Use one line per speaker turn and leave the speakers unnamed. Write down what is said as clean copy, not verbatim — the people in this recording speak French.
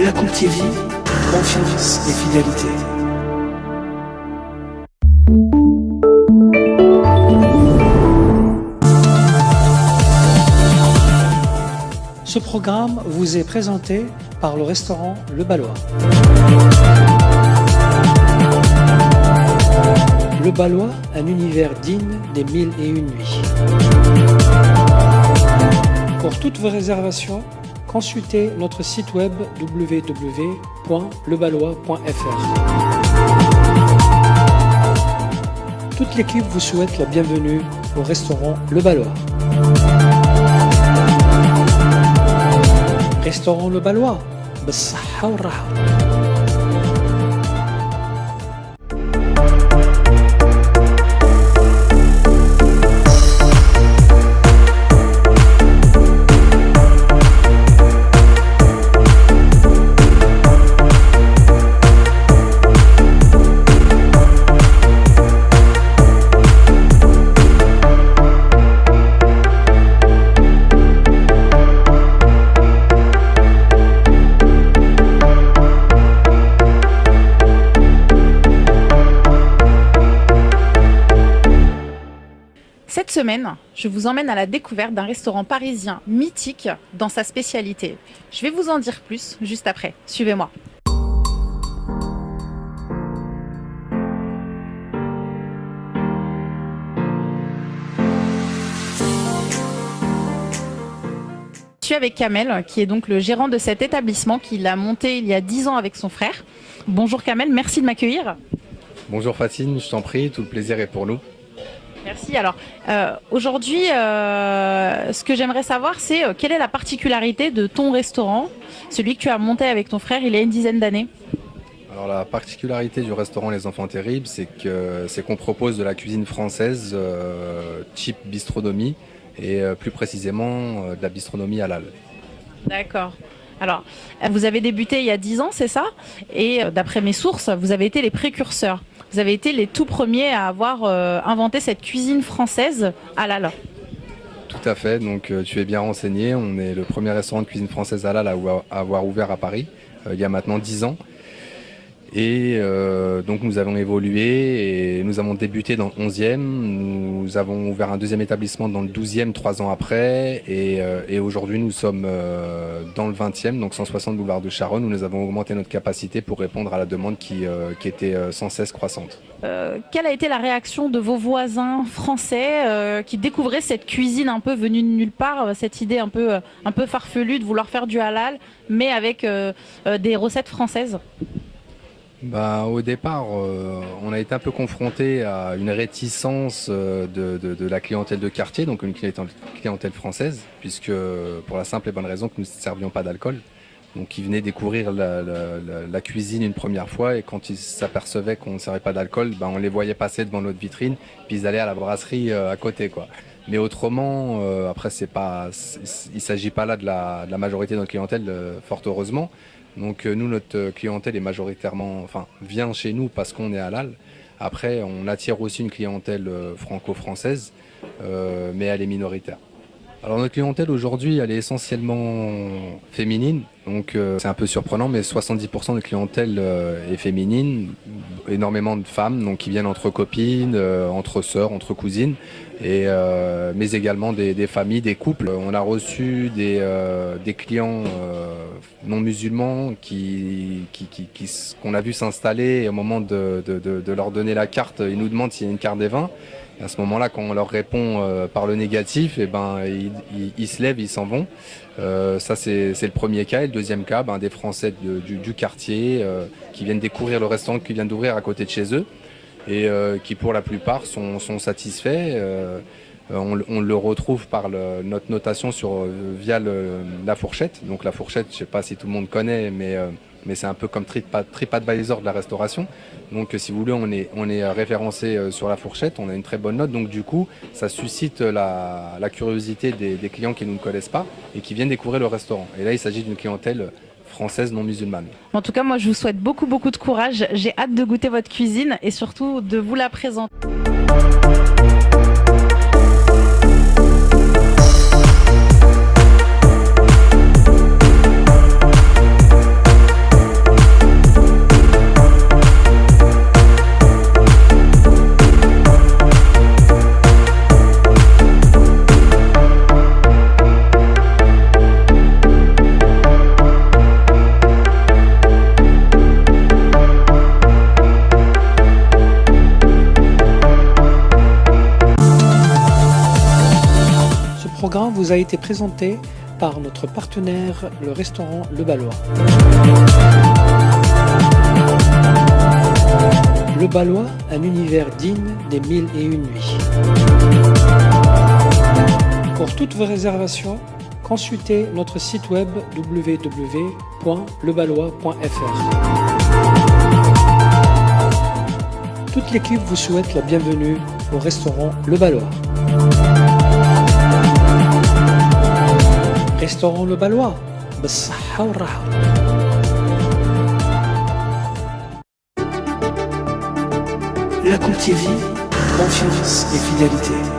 Yacoub TV, confiance et fidélité. Ce programme vous est présenté par le restaurant Le Ballois. Le Ballois, un univers digne des 1001 nuits. Pour toutes vos réservations, consultez notre site web www.leballois.fr. Toute l'équipe vous souhaite la bienvenue au restaurant Le Ballois. Restaurant Le Ballois, بالصحة والراحة.
Cette semaine, je vous emmène à la découverte d'un restaurant parisien mythique dans sa spécialité. Je vais vous en dire plus juste après. Suivez-moi. Je suis avec Kamel, qui est donc le gérant de cet établissement qu'il a monté il y a 10 ans avec son frère. Bonjour Kamel, merci de m'accueillir.
Bonjour Fatine, je t'en prie, tout le plaisir est pour nous.
Merci. Alors, aujourd'hui, ce que j'aimerais savoir, c'est quelle est la particularité de ton restaurant, celui que tu as monté avec ton frère il y a une dizaine d'années?
Alors, la particularité du restaurant Les Enfants Terribles, c'est qu'on propose de la cuisine française type bistronomie et plus précisément de la bistronomie halal.
D'accord. Alors, vous avez débuté il y a 10 ans, c'est ça? Et d'après mes sources, vous avez été les précurseurs. Vous avez été les tout premiers à avoir inventé cette cuisine française halal.
Tout à fait, donc tu es bien renseigné. On est le premier restaurant de cuisine française halal à avoir ouvert à Paris il y a maintenant 10 ans. Et donc nous avons évolué et nous avons débuté dans le 11e. Nous avons ouvert un deuxième établissement dans le 12e 3 ans après. Et aujourd'hui nous sommes dans le 20e, donc 160 boulevard de Charonne, où nous avons augmenté notre capacité pour répondre à la demande qui était sans cesse croissante.
Quelle a été la réaction de vos voisins français qui découvraient cette cuisine un peu venue de nulle part, cette idée un peu farfelue de vouloir faire du halal, mais avec des recettes françaises?
Au départ, on a été un peu confronté à une réticence de la clientèle de quartier, donc une clientèle française, puisque pour la simple et bonne raison que nous ne servions pas d'alcool. Donc ils venaient découvrir la cuisine une première fois, et quand ils s'apercevaient qu'on ne servait pas d'alcool, on les voyait passer devant notre vitrine, puis ils allaient à la brasserie à côté, quoi. Mais autrement, après il ne s'agit pas là de la majorité de notre clientèle, fort heureusement. Donc nous, notre clientèle est vient chez nous parce qu'on est halal. Après, on attire aussi une clientèle franco-française, mais elle est minoritaire. Alors notre clientèle aujourd'hui, elle est essentiellement féminine. Donc c'est un peu surprenant, mais 70% de clientèle est féminine. Énormément de femmes donc, qui viennent entre copines, entre sœurs, entre cousines. Mais également des familles, des couples. On a reçu des clients non musulmans qu'on a vu s'installer, et au moment de leur donner la carte, ils nous demandent s'il y a une carte des vins. Et à ce moment-là, quand on leur répond par le négatif, ils se lèvent, ils s'en vont. Ça c'est le premier cas. Et le deuxième cas, des Français du quartier qui viennent découvrir le restaurant qui vient d'ouvrir à côté de chez eux, et qui pour la plupart sont satisfaits. On le retrouve par notre notation via la fourchette. Donc la fourchette, je ne sais pas si tout le monde connaît, mais c'est un peu comme TripAdvisor de la restauration. Donc si vous voulez, on est référencé sur la fourchette, on a une très bonne note. Donc du coup, ça suscite la curiosité des clients qui ne nous connaissent pas et qui viennent découvrir le restaurant. Et là, il s'agit d'une clientèle française non musulmane.
En tout cas, moi, je vous souhaite beaucoup de courage. J'ai hâte de goûter votre cuisine et surtout de vous la présenter.
vous a été présenté par notre partenaire, le restaurant Le Ballois. Le Ballois, un univers digne des 1001 nuits. Pour toutes vos réservations, consultez notre site web www.leballois.fr. Toute l'équipe vous souhaite la bienvenue au restaurant Le Ballois. Restaurant Le Ballois, بالصحة والراحة. La Coupe TV, confiance et fidélité.